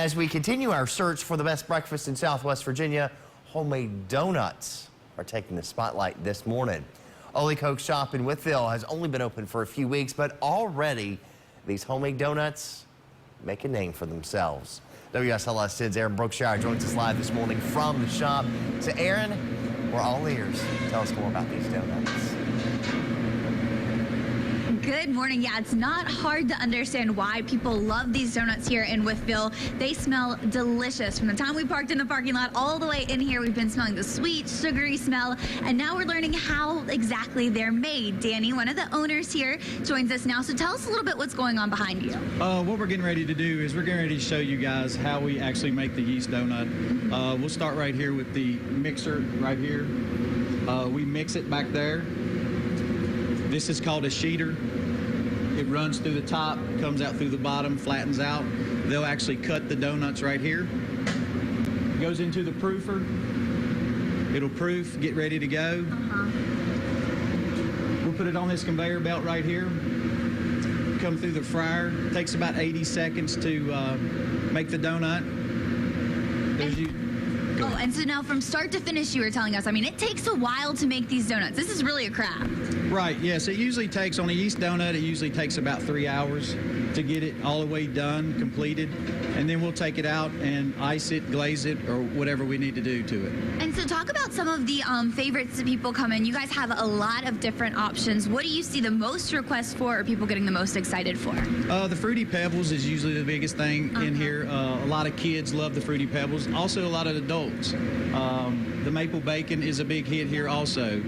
As we continue our search for the best breakfast in Southwest Virginia, homemade donuts are taking the spotlight this morning. Olykoek Shoppe in Wytheville has only been open for a few weeks, but already these homemade donuts make a name for themselves. WSLS 10's Erin Brookshier joins us live this morning from the shop. So Erin, we're all ears. Tell us more about these donuts. Good morning. Yeah, it's not hard to understand why people love these donuts here in Wytheville. They smell delicious. From the time we parked in the parking lot all the way in here, we've been smelling the sweet, sugary smell, and now we're learning how exactly they're made. Danny, one of the owners here, joins us now. So tell us a little bit what's going on behind you. What we're getting ready to do is we're getting ready to show you guys how we actually make the yeast donut. We'll start right here with the mixer right here. We mix it back there. This is called a sheeter. It runs through the top, comes out through the bottom, flattens out. They'll actually cut the donuts right here. Goes into the proofer. It'll proof, get ready to go. We'll put it on this conveyor belt right here. Come through the fryer. Takes about 80 seconds to make the donut. Oh, and so now from start to finish, you were telling us, I mean, it takes a while to make these donuts. This is really a craft. Right, yes. It usually takes, on a yeast donut, it usually takes about 3 hours to get it all the way done, completed. And then we'll take it out and ice it, glaze it, or whatever we need to do to it. And so talk about some of the favorites that people come in. You guys have a lot of different options. What do you see the most requests for, or people getting the most excited for? The Fruity Pebbles is usually the biggest thing in here. A lot of kids love the Fruity Pebbles. Also, a lot of adults. The Maple Bacon is a big hit here also.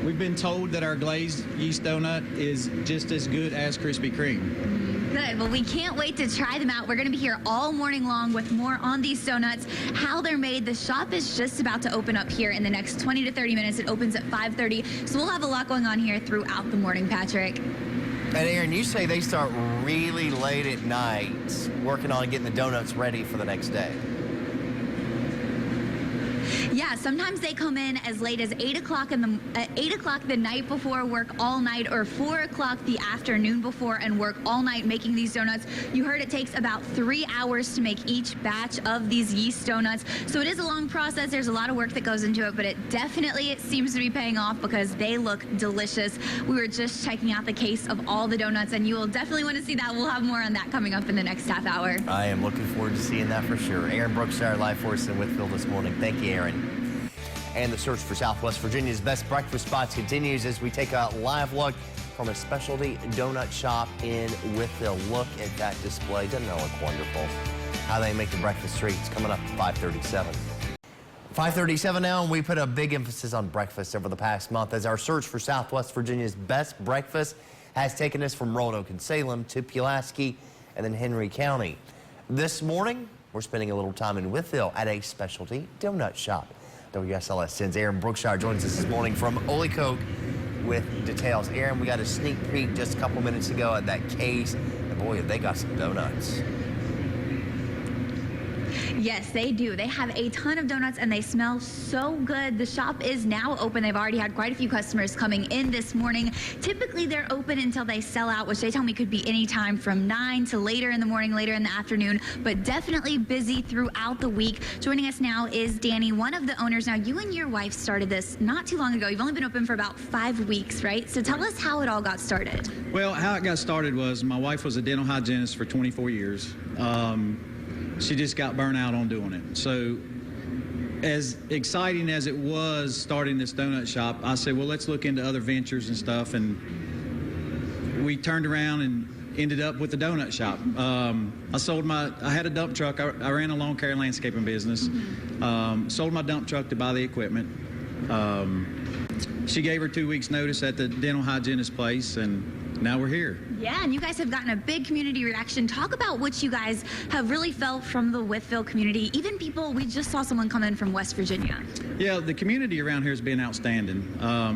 We've been told that our glazed yeast donut is just as good as Krispy Kreme. Good. Well, we can't wait to try them out. We're going to be here all morning long with more on these donuts, how they're made. The shop is just about to open up here in the next 20 to 30 minutes. It opens at 5:30, so we'll have a lot going on here throughout the morning, Patrick. And Erin, you say they start really late at night working on getting the donuts ready for the next day. Yeah, sometimes they come in as late as 8 o'clock the night before, work all night, or 4 o'clock the afternoon before and work all night making these donuts. You heard it takes about 3 hours to make each batch of these yeast donuts. So it is a long process. There's a lot of work that goes into it, but it seems to be paying off because they look delicious. We were just checking out the case of all the donuts, and you will definitely want to see that. We'll have more on that coming up in the next half hour. I am looking forward to seeing that for sure. Erin Brookshier, live for us in Wytheville this morning. Thank you, Erin. And the search for Southwest Virginia's best breakfast spots continues as we take a live look from a specialty donut shop in Wytheville. Look at that display. Doesn't that look wonderful? How they make the breakfast treats coming up at 5:37. 5:37 now, and we put a big emphasis on breakfast over the past month as our search for Southwest Virginia's best breakfast has taken us from Roanoke and Salem to Pulaski and then Henry County. This morning, we're spending a little time in Wytheville at a specialty donut shop. WSLS 10's Erin Brookshier joins us this morning from Olykoek with details. Erin, we got a sneak peek just a couple minutes ago at that case, and boy, they got some donuts. Yes, they do. They have a ton of donuts, and they smell so good. The shop is now open. They've already had quite a few customers coming in this morning. Typically, they're open until they sell out, which they tell me could be any time from 9 to later in the morning, later in the afternoon, but definitely busy throughout the week. Joining us now is Danny, one of the owners. Now, you and your wife started this not too long ago. You've only been open for about 5 weeks, right? So tell us how it all got started. Well, how it got started was my wife was a dental hygienist for 24 years. She just got burnt out on doing it. So as exciting as it was starting this donut shop, I said, well, let's look into other ventures and stuff. And we turned around and ended up with the donut shop. I had a dump truck. I ran a lawn care and landscaping business. Sold my dump truck to buy the equipment. She gave her 2 weeks notice at the dental hygienist place, and now we're here. Yeah, and you guys have gotten a big community reaction. Talk about what you guys have really felt from the Wytheville community. Even people, we just saw someone come in from West Virginia. Yeah, the community around here has been outstanding. A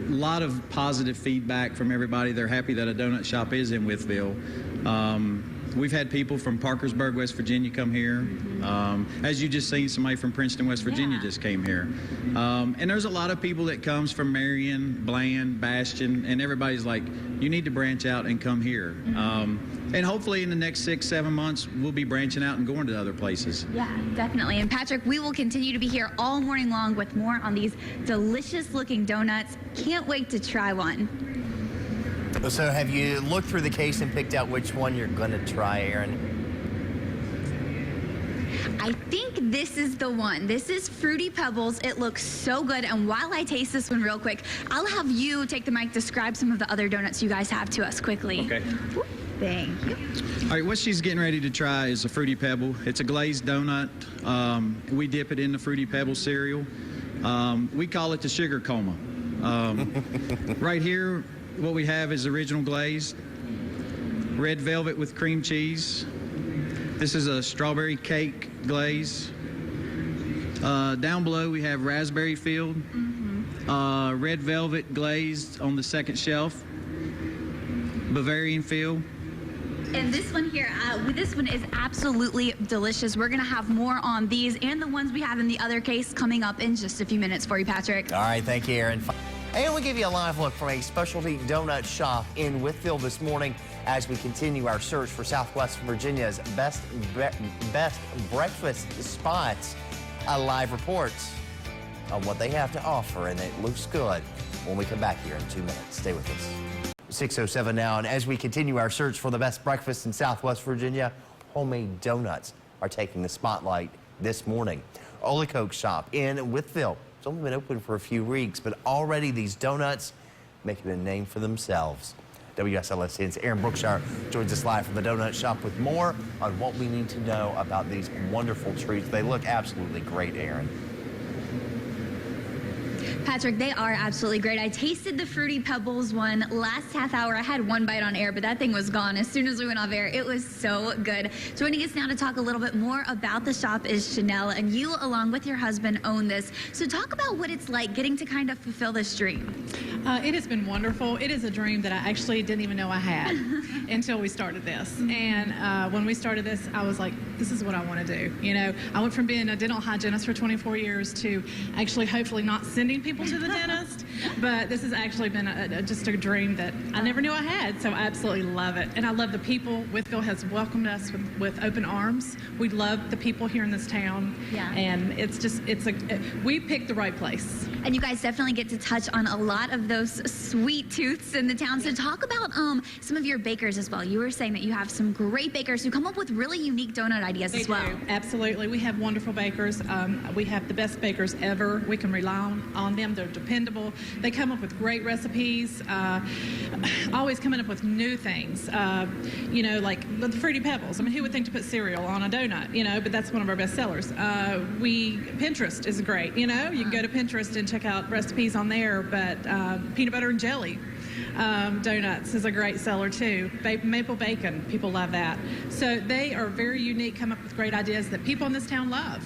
lot of positive feedback from everybody. They're happy that a donut shop is in Wytheville. We've had people from Parkersburg, West Virginia come here. As you just seen, somebody from Princeton, West Virginia just came here. And there's a lot of people that comes from Marion, Bland, Bastion, and everybody's like, you need to branch out and come here. And hopefully in the next 6-7 months, we'll be branching out and going to other places. Yeah, definitely. And Patrick, we will continue to be here all morning long with more on these delicious looking donuts. Can't wait to try one. So have you looked through the case and picked out which one you're going to try, Erin? I think this is the one. This is Fruity Pebbles. It looks so good. And while I taste this one real quick, I'll have you take the mic, describe some of the other donuts you guys have to us quickly. Okay. Thank you. All right, what she's getting ready to try is a Fruity Pebble. It's a glazed donut. We dip it in the Fruity Pebble cereal. We call it the sugar coma. Right here, what we have is original glazed, red velvet with cream cheese. This is a strawberry cake glaze. Down below, we have raspberry filled, red velvet glazed on the second shelf, Bavarian filled. And this one here, this one is absolutely delicious. We're going to have more on these and the ones we have in the other case coming up in just a few minutes for you, Patrick. All right, thank you, Erin. And we'll give you a live look from a specialty donut shop in Wytheville this morning as we continue our search for Southwest Virginia's best breakfast spots. A live report on what they have to offer, and it looks good when we come back here in 2 minutes. Stay with us. 6:07 now, and as we continue our search for the best breakfast in Southwest Virginia, homemade donuts are taking the spotlight this morning. Olykoek Shoppe in Wytheville. It's only been open for a few weeks, but already these donuts making a name for themselves. WSLSN's Erin Brookshier joins us live from the donut shop with more on what we need to know about these wonderful treats. They look absolutely great, Erin. Patrick, they are absolutely great. I tasted the Fruity Pebbles one last half hour. I had one bite on air, but that thing was gone as soon as we went off air. It was so good. Joining us now to talk a little bit more about the shop is Chanel, and you, along with your husband, own this. So talk about what it's like getting to kind of fulfill this dream. It has been wonderful. It is a dream that I actually didn't even know I had until we started this. And when we started this, I was like, this is what I want to do. You know, I went from being a dental hygienist for 24 years to actually hopefully not sending people to the dentist, but this has actually been just a dream that I never knew I had, so I absolutely love it. And I love the people. Wytheville has welcomed us with open arms. We love the people here in this town, and we picked the right place. And you guys definitely get to touch on a lot of those sweet tooths in the town. So talk about some of your bakers as well. You were saying that you have some great bakers who come up with really unique donut ideas as well. Absolutely. We have wonderful bakers. We have the best bakers ever. We can rely on them. They're dependable. They come up with great recipes, always coming up with new things. You know, like the Fruity Pebbles. I mean, who would think to put cereal on a donut? You know, but that's one of our best sellers. Pinterest is great. You know, you can go to Pinterest and check out recipes on there, but peanut butter and jelly donuts is a great seller too. Maple bacon, people love that. So they are very unique, come up with great ideas that people in this town love.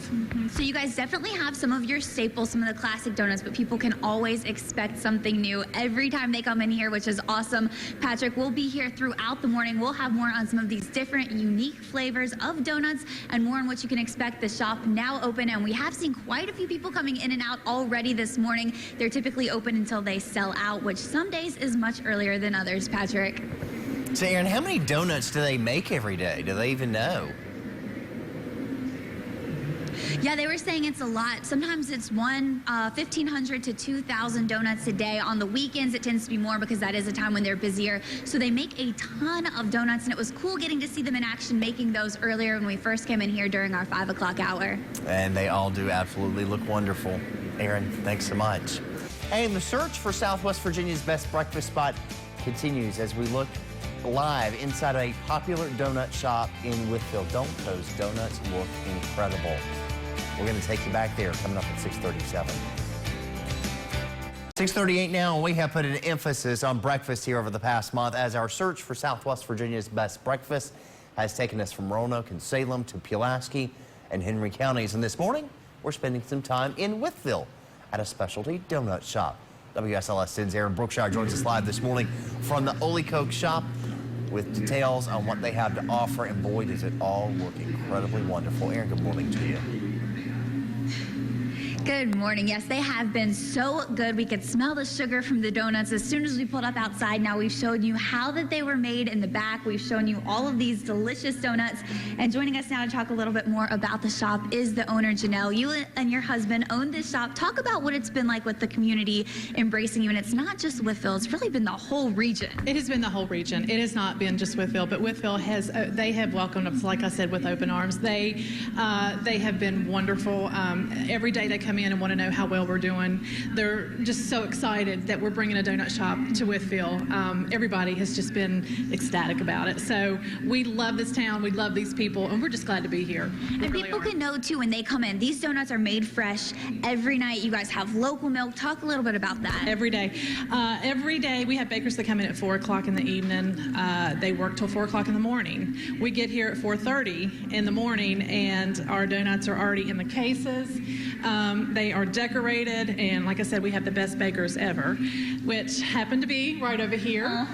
So you guys definitely have some of your staples, some of the classic donuts, but people can always expect something new every time they come in here, which is awesome. Patrick, we'll be here throughout the morning. We'll have more on some of these different unique flavors of donuts and more on what you can expect. The shop now open, and we have seen quite a few people coming in and out already this morning. They're typically open until they sell out, which some days is much earlier than others, Patrick. So, Erin, how many donuts do they make every day? Do they even know? Yeah, they were saying it's a lot. Sometimes it's 1,500 to 2,000 donuts a day. On the weekends, it tends to be more because that is a time when they're busier. So they make a ton of donuts, and it was cool getting to see them in action making those earlier when we first came in here during our 5 o'clock hour. And they all do absolutely look wonderful. Erin, thanks so much. And the search for Southwest Virginia's best breakfast spot continues as we look live inside a popular donut shop in Wytheville. Don't those donuts look incredible? We're going to take you back there coming up at 6:37. 6:38 now, and we have put an emphasis on breakfast here over the past month as our search for Southwest Virginia's best breakfast has taken us from Roanoke and Salem to Pulaski and Henry counties. And this morning, we're spending some time in Wytheville at a specialty donut shop. WSLSN's Erin Brookshier joins us live this morning from the Olykoek Shoppe. with details on what they have to offer, and boy, does it all look incredibly wonderful. Erin, good morning to you. Good morning. Yes, they have been so good. We could smell the sugar from the donuts as soon as we pulled up outside. Now we've showed you how that they were made in the back. We've shown you all of these delicious donuts. And joining us now to talk a little bit more about the shop is the owner, Janelle. You and your husband own this shop. Talk about what it's been like with the community embracing you. And it's not just Wytheville, it's really been the whole region. It has been the whole region. It has not been just Wytheville, but Wytheville has, they have welcomed us, like I said, with open arms. They have been wonderful. Every day they come in and want to know how well we're doing. They're just so excited that we're bringing a donut shop to Wytheville. Everybody has just been ecstatic about it. So we love this town, we love these people, and we're just glad to be here. And people can know too when they come in, these donuts are made fresh every night. You guys have local milk. Talk a little bit about that. Every day. Every day we have bakers that come in at 4 o'clock in the evening. They work till 4 o'clock in the morning. We get here at 4:30 in the morning and our donuts are already in the cases. They are decorated, and like I said, we have the best bakers ever, which happen to be right over here.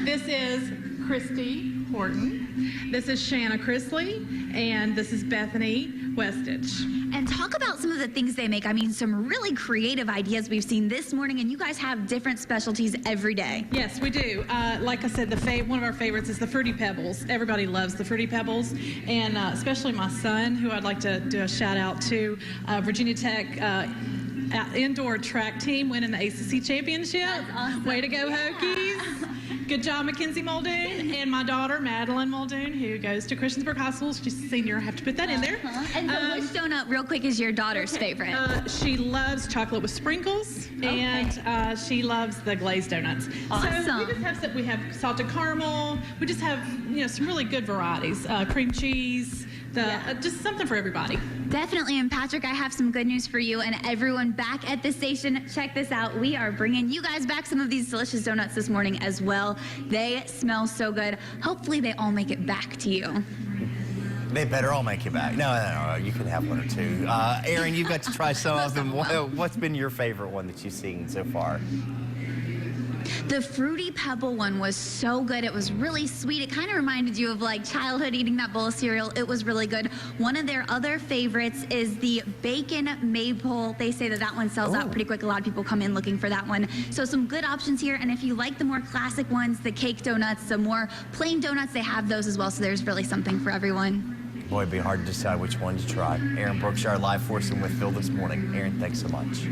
This is Christy Horton. This is Shanna Chrisley, and this is Bethany Westich. And talk about some of the things they make. I mean, some really creative ideas we've seen this morning, and you guys have different specialties every day. Yes, we do. Like I said, one of our favorites is the Fruity Pebbles. Everybody loves the Fruity Pebbles, and especially my son, who I'd like to do a shout out to, Virginia Tech indoor track team winning the ACC championship. That's awesome. Way to go, Hokies. Good job, Mackenzie Muldoon. And my daughter, Madeline Muldoon, who goes to Christiansburg High School. She's a senior. I have to put that in there. And so which donut, real quick, is your daughter's favorite? She loves chocolate with sprinkles, and she loves the glazed donuts. Awesome. So we have salted caramel. We just have some really good varieties. Cream cheese. Just something for everybody. Definitely. And Patrick, I have some good news for you and everyone back at the station. Check this out. We are bringing you guys back some of these delicious donuts this morning as well. They smell so good. Hopefully they all make it back to you. They better all make it back. No, you can have one or two. Erin, you've got to try some of them. What's been your favorite one that you've seen so far? The Fruity Pebble one was so good. It was really sweet. It kind of reminded you of like childhood eating that bowl of cereal. It was really good. One of their other favorites is the Bacon Maple. They say that one sells out pretty quick. A lot of people come in looking for that one. So some good options here. And if you like the more classic ones, the cake donuts, the more plain donuts, they have those as well. So there's really something for everyone. Boy, it'd be hard to decide which one to try. Erin Brookshier live for us in Wytheville this morning. Erin, thanks so much.